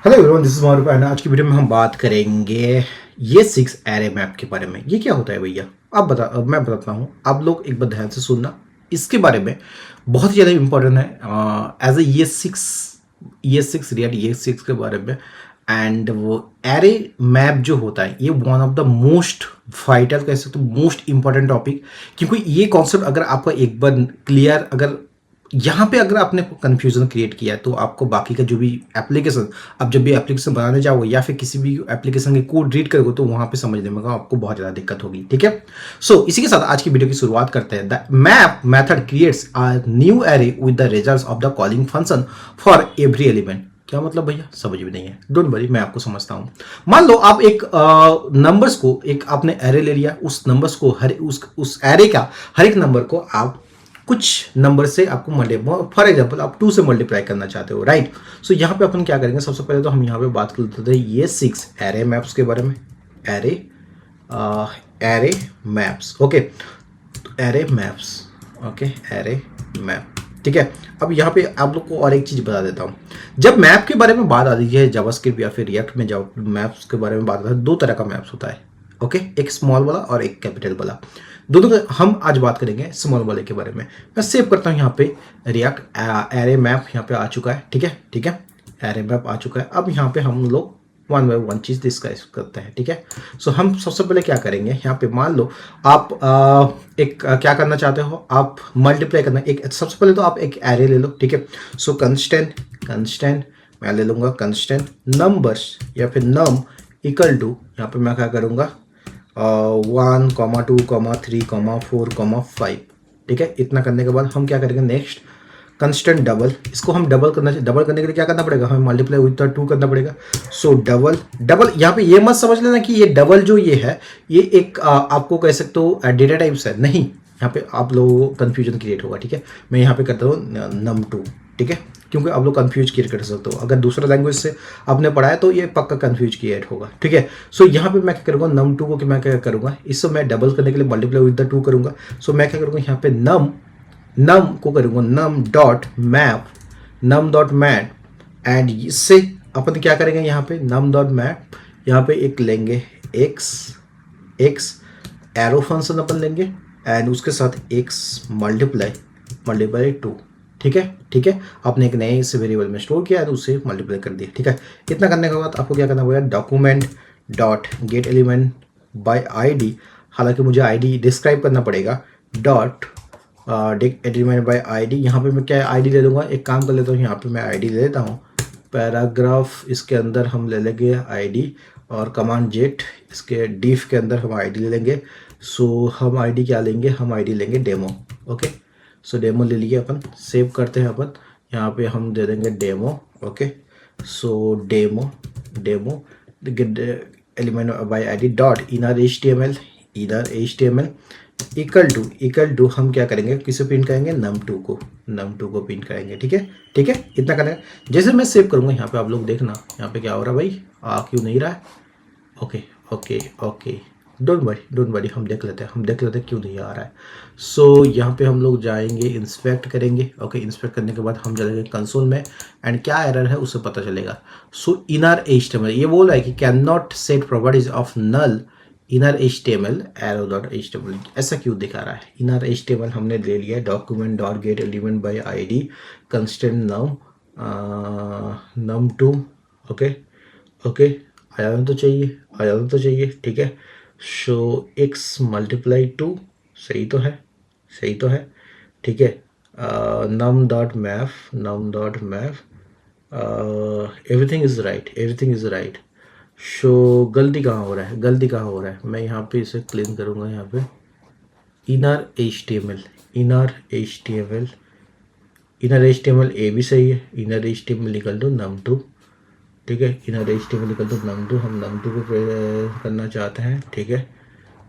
Hello everyone, this is Maroof and आज की video में हम बात करेंगे ये 6 एरे मैप के बारे में। ये क्या होता है भैया? मैं बताता हूँ, आप लोग एक बार ध्यान से सुनना। इसके बारे में बहुत ही ज़्यादा इंपॉर्टेंट है एज ए ये सिक्स रियल ये सिक्स के बारे में। एंड वो एरे मैप जो होता है ये one of the most vital, कह सकते हो मोस्ट इंपॉर्टेंट टॉपिक, क्योंकि ये कॉन्सेप्ट अगर आपका एक बार क्लियर, अगर यहाँ पे अगर आपने कंफ्यूजन क्रिएट किया है तो आपको बाकी का जो भी एप्लीकेशन, आप जब भी एप्लीकेशन बनाने जाओगे या फिर किसी भी एप्लीकेशन के कोड रीड करोगे तो वहाँ पे समझने में आपको बहुत ज़्यादा दिक्कत होगी। ठीक है, सो इसी के साथ आज की वीडियो की शुरुआत करते हैं। The map method creates a new array with the results of the calling function for every element. क्या मतलब भैया? समझ भी नहीं है, डोंट वरी, मैं आपको समझता हूँ। मान लो आप एक नंबर्स को, एक आपने एरे ले लिया, उस नंबर्स को उस एरे का हर एक नंबर को आप कुछ नंबर से आपको मल्टीप्लाई, फॉर एग्जांपल आप 2 से मल्टीप्लाई करना चाहते हो, राइट? सो यहाँ पे अपन क्या करेंगे, सबसे पहले तो हम यहाँ पे बात कर लेते थे ये 6 एरे मैप्स के बारे में। Array array maps, okay, array maps, okay, array map. ठीक है, अब यहाँ पे आप लोग को और एक चीज बता देता हूँ। जब मैप के बारे में बात आती है जावास्क्रिप्ट या फिर रिएक्ट में, जब मैप्स के बारे में बात आती है, 2 तरह का मैप्स होता है, ओके, एक स्मॉल वाला और एक कैपिटल वाला। दोनों का हम आज बात करेंगे स्मॉल वाले के बारे में। मैं सेव करता हूँ यहाँ पे, रिएक्ट एरे मैप यहाँ पे आ चुका है। ठीक है, ठीक है, एरे मैप आ चुका है। अब यहाँ पे हम लोग वन बाय वन चीज डिस्कस करते हैं। ठीक है, सो हम सबसे पहले क्या करेंगे, यहाँ पे मान लो आप क्या करना चाहते हो, आप मल्टीप्लाई करना। एक सबसे पहले तो आप एक एरे ले लो। ठीक है, सो कंस्टेंट मैं ले लूंगा, कंस्टेंट नंबर्स या फिर नम इक्वल टू, यहाँ पे मैं क्या करूंगा 1, 2, 3, 4, 5। ठीक है, इतना करने के बाद हम क्या करेंगे, नेक्स्ट कंस्टेंट डबल, इसको हम डबल करने के लिए क्या करना पड़ेगा, हमें मल्टीप्लाई विद 2 करना पड़ेगा। सो डबल यहाँ पे ये मत समझ लेना कि ये डबल जो ये है ये एक आपको कह सकते हो डेटा टाइप्स है, नहीं, यहाँ पे आप लोगों को कंफ्यूजन क्रिएट होगा। ठीक है, मैं यहाँ पे करता हूँ num2। ठीक है, क्योंकि आप लोग कंफ्यूज क्रिएट कर सकते हो, अगर दूसरा लैंग्वेज से आपने पढ़ा है तो ये पक्का कंफ्यूज क्रिएट होगा। ठीक है, सो यहाँ पे मैं क्या करूँगा, num2 को मैं क्या करूँगा, इससे मैं डबल करने के लिए मल्टीप्लाई विद 2 करूँगा। सो मैं क्या करूँगा, यहाँ पे नम को करूँगा नम डॉट मैप एंड इससे अपन क्या करेंगे, यहाँ पे नम डॉट मैप, यहाँ पे एक लेंगे एक्स एरो फंक्शन अपन लेंगे एंड उसके साथ एक्स मल्टीप्लाई 2। ठीक है, ठीक है, आपने एक नए से वेरिएबल में स्टोर किया है तो उससे मल्टीप्लाई कर दिया। ठीक है, इतना करने के बाद आपको क्या करना पड़ेगा, document dot get element by ID, हालांकि मुझे आईडी डिस्क्राइब करना पड़ेगा, डॉट एलिमेंट बाय आईडी। यहाँ पे मैं क्या आईडी ले लूँगा, एक काम कर लेता हूँ, यहाँ पे मैं आईडी ले लेता हूँ, पैराग्राफ इसके अंदर हम ले लेंगे आईडी, और कमांड जेट इसके डिफ के अंदर हम आईडी ले लेंगे। सो हम आईडी क्या लेंगे, हम आईडी लेंगे डेमो। ओके, सो डेमो ले लिए अपन, सेव करते हैं अपन, यहाँ पे हम दे देंगे demo. Okay, so demo element by ID dot inner HTML equal to हम क्या करेंगे, किसे प्रिंट करेंगे, num2 को प्रिंट करेंगे। ठीक है, ठीक है, इतना करेंगे। जैसे मैं सेव करूंगा यहाँ पे आप लोग देखना, यहाँ पे क्या हो रहा है भाई, क्यों नहीं रहा है। Okay okay okay, don't worry, हम देख लेते हैं क्यों नहीं आ रहा है। सो यहाँ पे हम लोग जाएंगे, इंस्पेक्ट करेंगे। ओके, इंस्पेक्ट करने के बाद हम चलेंगे कंसोल में एंड क्या एरर है उससे पता चलेगा। सो इनर HTML ये बोल रहा है कि can not set properties of null inner HTML arrow dot HTML, ऐसा क्यों दिखा रहा है। इनर HTML हमने ले लिया, document dot get element by ID constant num2। Okay okay, आ जाना तो चाहिए। ठीक है, सो x मल्टीप्लाई 2, सही तो है। ठीक है, num dot map everything is right. So गलती कहाँ हो रहा है, मैं यहाँ पे इसे क्लीन करूँगा। यहाँ पे इनर HTML ए भी सही है, inner HTML equal to num2। ठीक है, inner HTML equal to num2, हम num2 को करना चाहते हैं। ठीक है,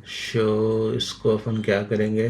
सो इसको अपन क्या करेंगे,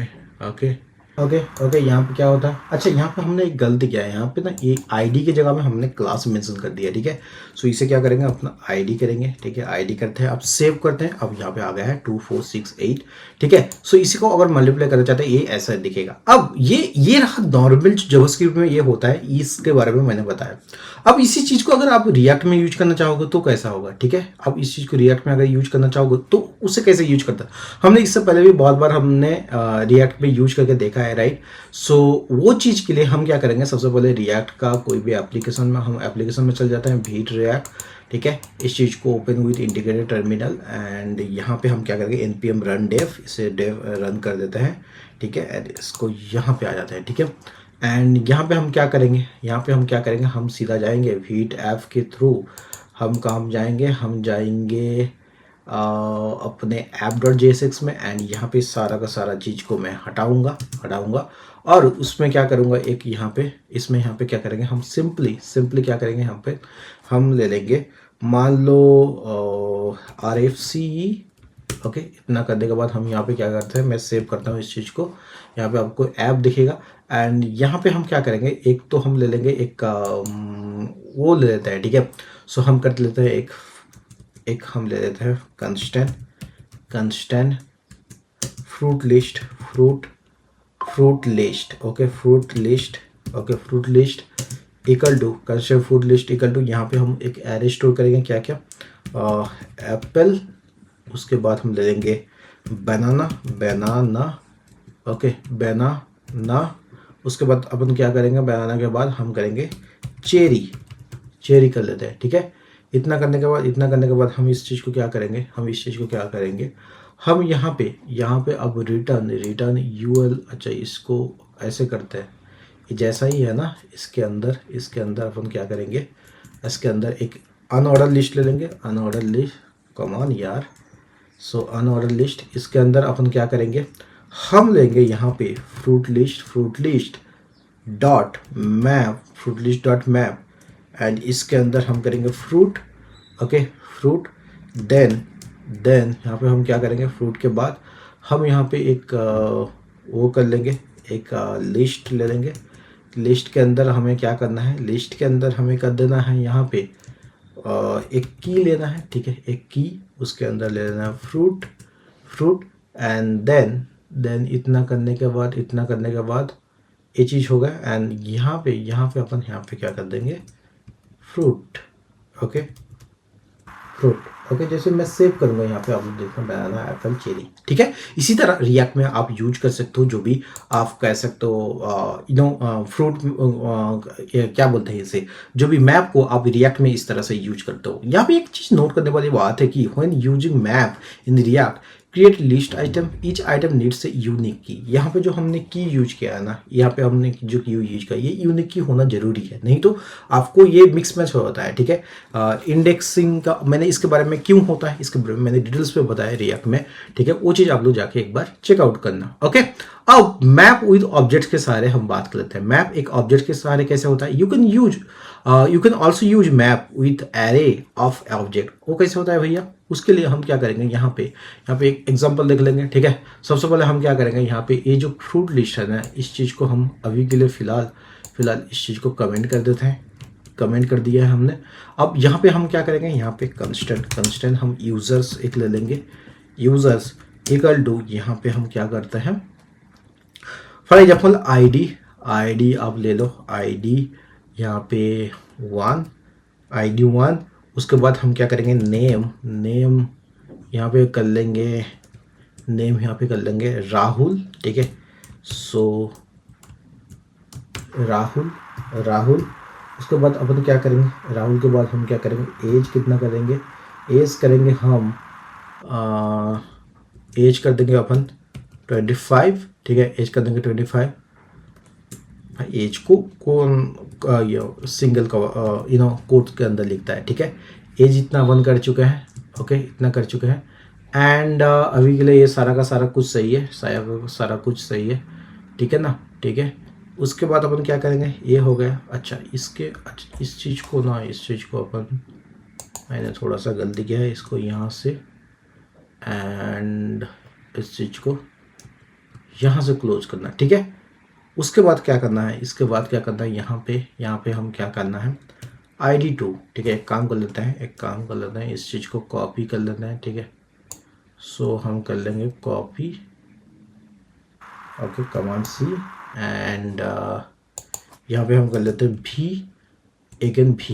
ओके, ओके ओके, यहाँ पे क्या होता है, अच्छा यहाँ पे हमने एक गलती किया है, यहाँ पे ना ये आईडी की जगह में हमने क्लास मेंशन कर दिया, ठीक है। सो इसे क्या करेंगे, अपना आईडी करेंगे, ठीक है। आईडी करते हैं, अब सेव करते हैं, अब यहाँ पे आ गया है 2468, ठीक है। सो इसी को अगर मल्टीप्लाई करना चाहते हैं ये ऐसा दिखेगा। अब ये रहा नॉर्मल जावास्क्रिप्ट में ये होता है, इसके बारे में मैंने बताया। अब इसी चीज़ को अगर आप रिएक्ट में यूज करना चाहोगे तो कैसा होगा, ठीक है। अब इस चीज़ को रिएक्ट में अगर यूज करना चाहोगे तो उसे कैसे यूज करता है, हमने इससे पहले भी बहुत बार हमने रिएक्ट में यूज करके देखा है, राइट। सो वो चीज़ के लिए हम क्या करेंगे, सबसे पहले रिएक्ट का कोई भी एप्लीकेशन में, हम एप्लीकेशन में चल जाते हैं, वीट रिएक्ट, ठीक है। इस चीज़ को open with integrated terminal, and यहाँ पे हम क्या करेंगे, npm रन डेव, इसे डेव रन कर देते हैं, ठीक है। एंड इसको यहाँ पे आ जाते हैं, ठीक है। एंड यहाँ पे हम क्या करेंगे, यहाँ पे हम क्या करेंगे, हम सीधा जाएंगे वीट ऐप के थ्रू, हम काम जाएंगे, हम जाएंगे अपने app.jsx में, एंड यहाँ पे सारा का सारा चीज़ को मैं हटाऊंगा और उसमें क्या करूँगा, एक यहाँ पे इसमें यहाँ पे क्या करेंगे, हम सिंपली क्या करेंगे, यहाँ पे हम ले लेंगे, मान लो RFC, ओके। इतना करने के बाद हम यहाँ पे क्या करते हैं, मैं सेव करता हूँ इस चीज़ को, यहाँ पे आपको ऐप दिखेगा। एंड यहाँ पे हम क्या करेंगे, एक तो हम ले लेंगे एक वो ले लेते हैं, ठीक है। सो हम कर लेते हैं एक हम ले लेते हैं constant fruit list, okay. Fruit list equal to constant fruit list equal to, यहाँ पे हम एक एरे स्टोर करेंगे, क्या क्या, एप्पल, उसके बाद हम ले लेंगे बनाना, ओके, बनाना। उसके बाद अपन क्या करेंगे, बनाना के बाद हम करेंगे चेरी कर लेते हैं, ठीक है। इतना करने के बाद हम इस चीज़ को क्या करेंगे, हम यहाँ पे अब रिटर्न यूएल, अच्छा इसको ऐसे करते हैं, ये जैसा ही है ना, इसके अंदर अपन क्या करेंगे, इसके अंदर एक अनऑर्डर लिस्ट ले लेंगे, अनऑर्डर लिस्ट, कमान यार। सो अनऑर्डर लिस्ट, इसके अंदर अपन क्या करेंगे, हम लेंगे यहाँ पे fruit list dot map, and इसके अंदर हम करेंगे फ्रूट, ओके, फ्रूट। देन यहाँ पे हम क्या करेंगे, फ्रूट के बाद हम यहाँ पे एक वो कर लेंगे, एक लिस्ट ले लेंगे। लिस्ट के अंदर हमें क्या करना है, लिस्ट के अंदर हमें कर देना है यहाँ पे एक की लेना है, ठीक है, एक की, उसके अंदर ले लेना है फ्रूट। एंड देन इतना करने के बाद ये चीज़ होगा। एंड यहाँ पे अपन यहाँ पे क्या कर देंगे, फ्रूट, ओके, जैसे मैं सेव करूंगा, यहाँ पे आप लोग देखना, बनाना, एप्पल, चेरी, ठीक है। इसी तरह रिएक्ट में आप यूज कर सकते हो, जो भी आप कह सकते हो, फ्रूट, क्या बोलते हैं इसे, जो भी मैप को आप रिएक्ट में इस तरह से यूज करते हो। यहाँ पे एक चीज़ नोट करने वाली बात है कि when using map in React create list item, each item needs a unique की। यहाँ पे जो हमने की यूज किया है ना, यहाँ पे हमने जो की यूज किया, ये यूनिक की होना जरूरी है, नहीं तो आपको ये मिक्स मैच होता है, ठीक है। इंडेक्सिंग का मैंने इसके बारे में क्यों होता है, इसके बारे में मैंने डिटेल्स पे बताया रिएक्ट में, ठीक है। वो चीज़ आप लोग जाके एक बार चेकआउट करना, ओके। अब मैप विद ऑब्जेक्ट के सहारे हम बात कर लेते हैं। मैप एक ऑब्जेक्ट के सहारे कैसे होता है, you can also use map with array of object. वो कैसे होता है भैया, उसके लिए हम क्या करेंगे, यहाँ पे एक एग्जांपल देख लेंगे, ठीक है। सबसे पहले हम क्या करेंगे, यहाँ पे ये जो फ्रूट लिस्ट है ना, इस चीज़ को हम अभी के लिए फिलहाल इस चीज़ को कमेंट कर देते हैं, कमेंट कर दिया है हमने। अब यहाँ पे हम क्या करेंगे, यहाँ पे कंस्टेंट हम यूजर्स एक ले लेंगे, यूजर्स इक्वल टू, यहाँ पे हम क्या करते हैं, फॉर एग्जाम्पल आईडी आप ले लो, आईडी यहाँ पे 1, उसके बाद हम क्या करेंगे, नेम यहाँ पे कर लेंगे, राहुल, ठीक है। सो राहुल, उसके बाद अपन क्या करेंगे, राहुल के बाद हम क्या करेंगे, एज कितना करेंगे, एज करेंगे हम एज कर देंगे अपन 25, ठीक है, एज कर देंगे 25। एज को कौन सिंगल का कोट के अंदर लिखता है, ठीक है। एज इतना वन कर चुके हैं, ओके, इतना कर चुके हैं। एंड अभी के लिए ये सारा का सारा कुछ सही है, सारा कुछ सही है, ठीक है ना, ठीक है। उसके बाद अपन क्या करेंगे, ये हो गया। अच्छा इस चीज़ को अपन, मैंने थोड़ा सा गलती किया है, इसको यहाँ से एंड इस चीज़ को यहाँ से क्लोज करना, ठीक है। उसके बाद क्या करना है, इसके बाद क्या करना है, यहाँ पे हम क्या करना है, ID2, ठीक है। एक काम कर लेते हैं, इस चीज़ को कॉपी कर लेते हैं, ठीक है। सो हम कर लेंगे copy, okay, command C, and यहाँ पे हम कर लेते हैं V,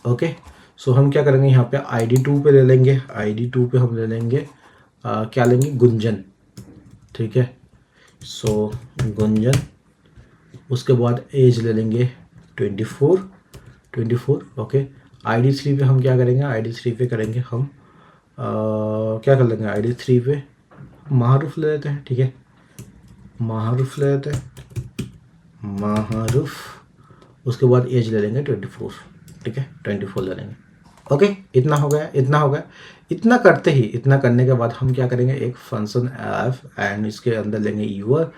ओके। सो हम क्या करेंगे, यहाँ पे ID2 पे ले लेंगे, ID2 पे हम ले लेंगे क्या लेंगे, गुंजन, ठीक है। सो गुंजन, उसके बाद एज ले लेंगे 24, ओके। ID3 पे हम क्या करेंगे, ID3 पे करेंगे हम क्या कर लेंगे, ID3 पे महारूफ ले लेते हैं, ठीक है। महारूफ ले लेते हैं, महारूफ, उसके बाद एज ले लेंगे 24, ठीक है, 24 ले लेंगे, ओके। इतना हो गया। इतना करने के बाद हम क्या करेंगे, एक फंक्शन एफ, एंड इसके अंदर लेंगे यूर,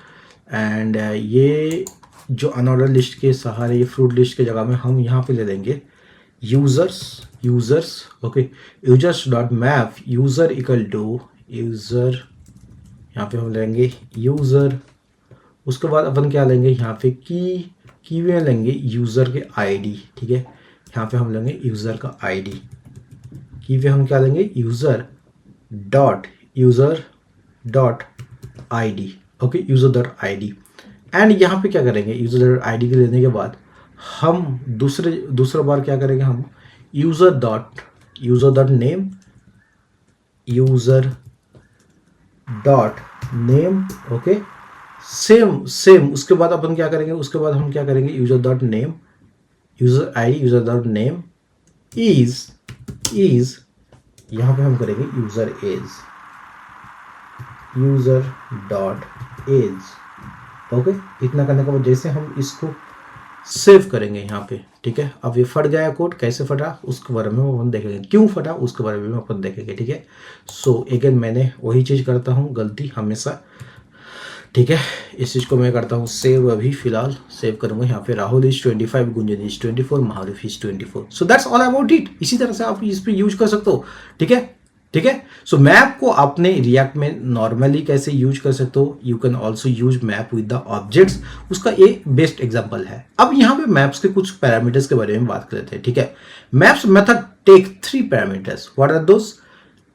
एंड ये जो अनऑर्डर लिस्ट के सहारे, ये फ्रूट लिस्ट के जगह में हम यहाँ पे ले लेंगे users, okay. Users dot map user equal to user, यहाँ पे हम लेंगे यूजर, उसके बाद अपन क्या लेंगे, यहाँ पे की में लेंगे यूज़र के आईडी, ठीक है। यहाँ पे हम लेंगे यूज़र का आईडी, की पे हम क्या लेंगे, user dot ID, okay, user dot ID. And यहाँ पे क्या करेंगे, यूज़र डॉट आईडी के लेने के बाद हम दूसरा बार क्या करेंगे, हम user dot name, okay, same. उसके बाद अपन क्या करेंगे, उसके बाद हम क्या करेंगे, यूजर डॉट नेम इज यहाँ पे हम करेंगे यूजर डॉट एज, ओके। इतना करने के बाद जैसे हम इसको सेव करेंगे यहाँ पे, ठीक है। अब ये फट गया कोड, कैसे फटा उसके बारे में अपन देखेंगे, क्यों फटा उसके बारे में अपन देखेंगे, ठीक है। सो अगेन मैंने वही चीज़ करता हूँ, गलती हमेशा, ठीक है। इस चीज़ को मैं करता हूँ सेव, अभी फिलहाल सेव करूँगा। यहाँ पे Rahul is 25, Gunjan is 24, Maharoof is 24। So that's all about it. इसी तरह से आप इस पर यूज कर सकते हो, ठीक है। सो मैप को आपने रिएक्ट में नॉर्मली कैसे यूज कर सकते हो, you can also use map with the objects, उसका एक बेस्ट एग्जाम्पल है। अब यहाँ पे मैप्स के कुछ पैरामीटर्स के बारे में बात कर लेते हैं, ठीक है। Maps method take 3 parameters, what are those,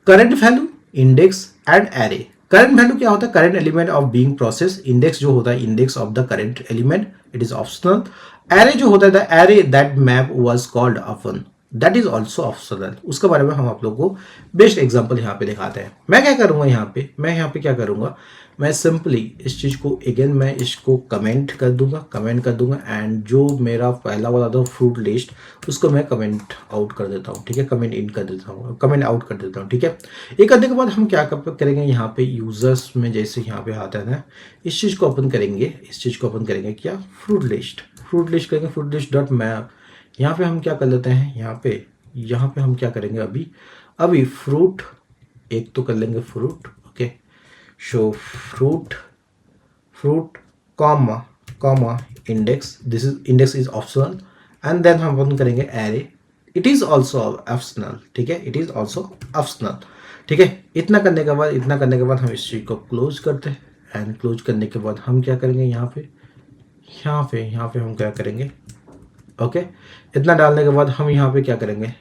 current value, index and array. Current value क्या होता है, current element of being process. Index जो होता है, index of the current element, it is optional. Array जो होता है, the array that map was called upon, that is also optional. उसके बारे में हम आप लोग को बेस्ट एग्जाम्पल यहाँ पे दिखाते हैं। मैं क्या करूँगा, यहाँ पे क्या करूँगा, मैं सिंपली इस चीज़ को अगेन मैं इसको कमेंट कर दूंगा, एंड जो मेरा पहला वाला था फ्रूट लिस्ट, उसको मैं कमेंट आउट कर देता हूँ, ठीक है। कमेंट आउट कर देता हूँ, ठीक है। ये करने के बाद हम क्या करेंगे, यहाँ पे यूजर्स में जैसे यहाँ पे आता है ना, इस चीज़ को अपन करेंगे क्या, फ्रूट लिस्ट करेंगे, फ्रूट लिस्ट डॉट मैप। यहाँ पे हम क्या कर लेते हैं, यहाँ पे हम क्या करेंगे, अभी फ्रूट एक तो कर लेंगे fruit, okay. Show fruit comma index, this is index is optional, and then हम अपन करेंगे array, it is also optional, ठीक है, इट इज ऑल्सो ऑप्शनल, ठीक है। इतना करने के बाद हम इस चीज को क्लोज करते हैं, एंड क्लोज करने के बाद हम क्या करेंगे, यहाँ पे हम क्या करेंगे, ओके। इतना डालने के बाद हम यहाँ पे क्या करेंगे,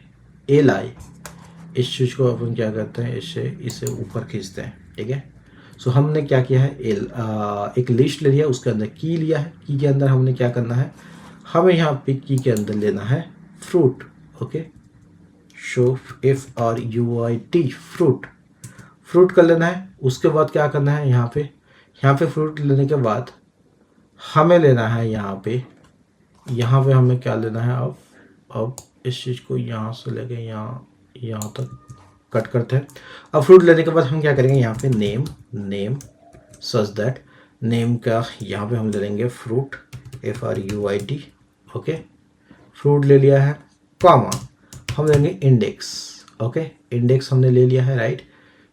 एलाई, इस चीज़ को अपन क्या करते हैं, इसे ऊपर खींचते हैं, ठीक है। सो हमने क्या किया है, एक लिस्ट ले लिया, उसके अंदर की लिया है, की के अंदर हमने क्या करना है, हमें यहाँ पे की के अंदर लेना है fruit, okay. Show FRUIT fruit कर लेना है। उसके बाद क्या करना है, यहाँ पे फ्रूट लेने के बाद हमें लेना है यहाँ पे हमें क्या लेना है, अब इस चीज़ को यहाँ से लेके यहाँ तक कट करते हैं। अब फ्रूट लेने के बाद हम क्या करेंगे, यहाँ पे नेम सच दैट, नेम का यहाँ पे हम ले लेंगे फ्रूट FRUIT, ओके। फ्रूट ले लिया है, कॉमा हम लेंगे इंडेक्स, ओके। इंडेक्स हमने ले लिया है, राइट।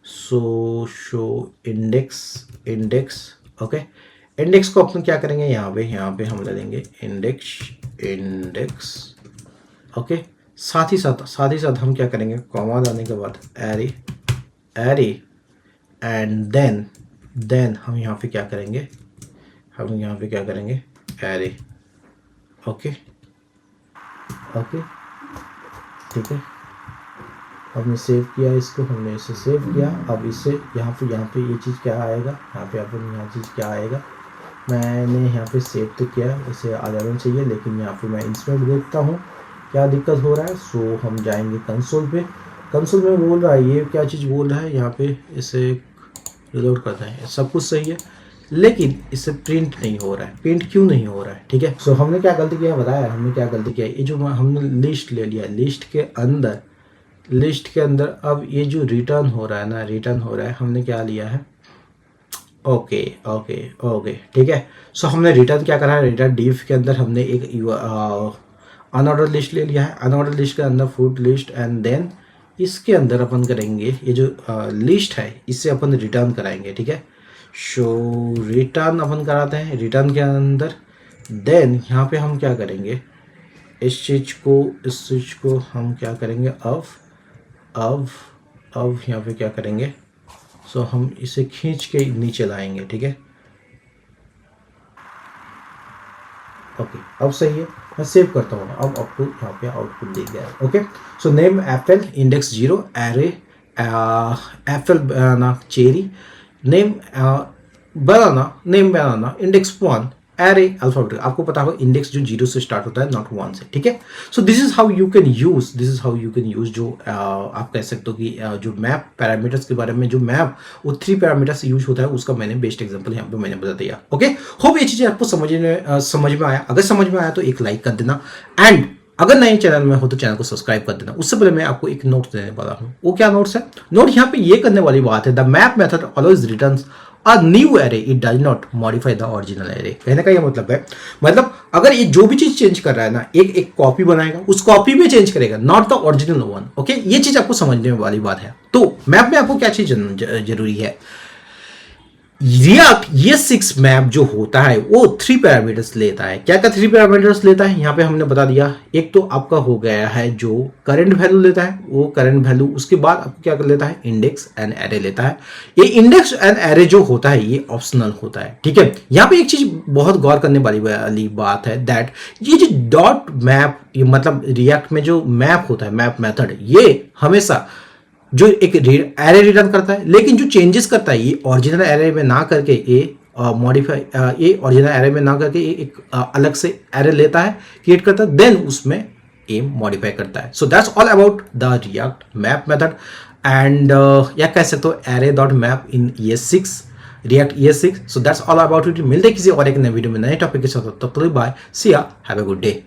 सो शो इंडेक्स, ओके। इंडेक्स को अपन क्या करेंगे, यहाँ पे हम ले लेंगे इंडेक्स, ओके। साथ ही साथ हम क्या करेंगे, कॉमा डालने के बाद एरे, एंड देन हम यहाँ पे क्या करेंगे, एरे। ओके ओके ठीक है, हमने सेव किया इसको, हमने इसे सेव किया। अब इससे यहाँ पे ये चीज़ क्या आएगा, यहाँ पे अपन यहाँ चीज़ क्या आएगा, मैंने यहाँ पे सेव तो किया, इसे आ जाना चाहिए, लेकिन यहाँ पे मैं इंस्टेंट देखता हूँ क्या दिक्कत हो रहा है। सो हम जाएंगे कंसोल पे। कंसोल में बोल रहा है, ये क्या चीज़ बोल रहा है यहाँ पे, इसे रिलोड करते हैं, सब कुछ सही है, लेकिन इससे प्रिंट नहीं हो रहा है। प्रिंट क्यों नहीं हो रहा है, ठीक है। सो हमने क्या गलती किया बताया, हमने क्या गलती किया, ये जो हमने लिस्ट ले लिया, लिस्ट के अंदर अब ये जो रिटर्न हो रहा है ना, रिटर्न हो रहा है, हमने क्या लिया है, ओके ओके ओके ठीक है। सो हमने रिटर्न क्या करा है, रिटर्न डिफ के अंदर हमने एक अनऑर्डर लिस्ट ले लिया है। अनऑर्डर लिस्ट के अंदर फूड लिस्ट, एंड देन इसके अंदर अपन करेंगे ये जो लिस्ट है, इससे अपन रिटर्न कराएंगे, ठीक है। सो रिटर्न अपन कराते हैं, रिटर्न के अंदर देन यहाँ पे हम क्या करेंगे, इस चीज़ को हम क्या करेंगे, अब यहाँ पे क्या करेंगे, सो हम इसे खींच के नीचे लाएंगे, ठीक है। ओके अब सही है, मैं सेव करता हूँ। अब आपको यहाँ पे आउटपुट दिख गया है। Okay so name apple, index 0, array apple banana cherry, name banana index 1, array alphabet. आपको पता होगा इंडेक्स जो 0 से स्टार्ट होता है, नॉट 1 से, ठीक है। So this is how you can use जो आप कह सकते हो कि जो मैप पैरामीटर्स के बारे में, जो मैप वो 3 पैरामीटर्स यूज होता है, उसका मैंने बेस्ट एग्जांपल यहाँ पे मैंने बता दिया। ओके होप ये चीजें आपको समझ में आया। अगर समझ में आया तो एक लाइक कर देना, एंड अगर नए चैनल में हो तो चैनल को सब्सक्राइब कर देना। उससे पहले मैं आपको एक नोट देने वाला हूँ। वो क्या नोट्स है, नोट यहाँ पे ये करने वाली बात है, the map method always returns a new array, it does not modify the original array. कहने का ये मतलब है, मतलब अगर ये जो भी चीज चेंज कर रहा है ना, एक कॉपी बनाएगा, उस कॉपी में चेंज करेगा, not the original one. Okay ये चीज आपको समझने वाली बात है। तो मैप में आपको क्या चीज जरूरी है, रिएक्ट ये 6 मैप जो होता है वो 3 पैरामीटर्स लेता है। क्या क्या 3 पैरामीटर्स लेता है, यहाँ पे हमने बता दिया। एक तो आपका हो गया है जो करंट वैल्यू लेता है, वो करंट वैल्यू, उसके बाद आपको क्या कर लेता है, इंडेक्स एंड एरे लेता है। ये इंडेक्स एंड एरे जो होता है ये ऑप्शनल होता है, ठीक है। यहाँ पे एक चीज बहुत गौर करने वाली बात है, दैट ये जो डॉट मैप, मतलब रिएक्ट में जो मैप होता है, मैप मेथड, ये हमेशा जो एक एरे रिटर्न करता है, लेकिन जो चेंजेस करता है ये ओरिजिनल एरे में ना करके ये मॉडिफाई, ये ओरिजिनल एरे में ना करके ये एक अलग से एरे लेता है, क्रिएट करता है, देन उसमें ये मॉडिफाई करता है। सो that's all about the react map method, and या कह सकते हो array dot map in ES6, react ES6। So that's all about it. मिलते हैं किसी और एक नए वीडियो में नए टॉपिक के साथ, तब तक बाय, सी या, हैव अ गुड डे।